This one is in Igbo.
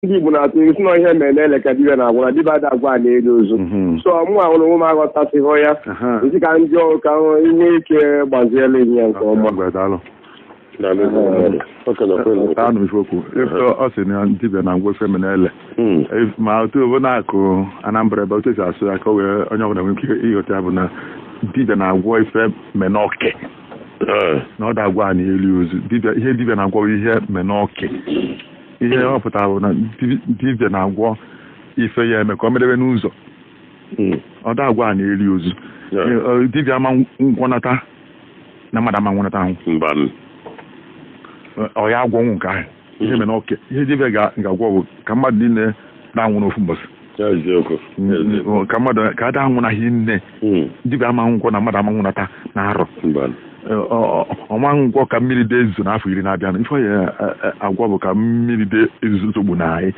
ndị Igbo na-atụ isi na ihe mere na-ele ka dibịa na-agwụ na dibịa ada agwa na-elu ozu so mụ ahụrụ onwe m aghọtasịghị ya ezi ka ndị ọrụ ka inwe ike gbaziela ihe ya nke ọma ọ sị na dibịa na-agwụ ife menele ma otu obo na-akụ Anambra ebe otu esi asụ ya ka wee onye ọbụla nwere ike ịghọta ya bụ na dibịa na-agwọ ife menọke na ọ da-agwa na elu ozu ihe dibịa na-agwọ ihe menọke ihe ọ pụtara bụ na dibịa na-agwọ ife ya eme ka ọ medebe n'ụzọ ọ da-agwa na elu ozu dibịa ama ngwọnata na mmadụ ama ngwọnata ahụ ọ ya agwọnwụ nke ahụ ihe menọke ihe dibịa ga-agwọ bụ ka mmadụ niile na-anwụ n'ofu mbọsị ka mmadụ ka ada anwụnaghị nne dibịa ama ngwọ na mmadụ ama ngwọnata na arọ ọma ngwọ ka mmiri dị ezuzo n'afọ 10 na-abịa ife ya agwọ bụ ka mmiri dị ezuzo gbu na anyị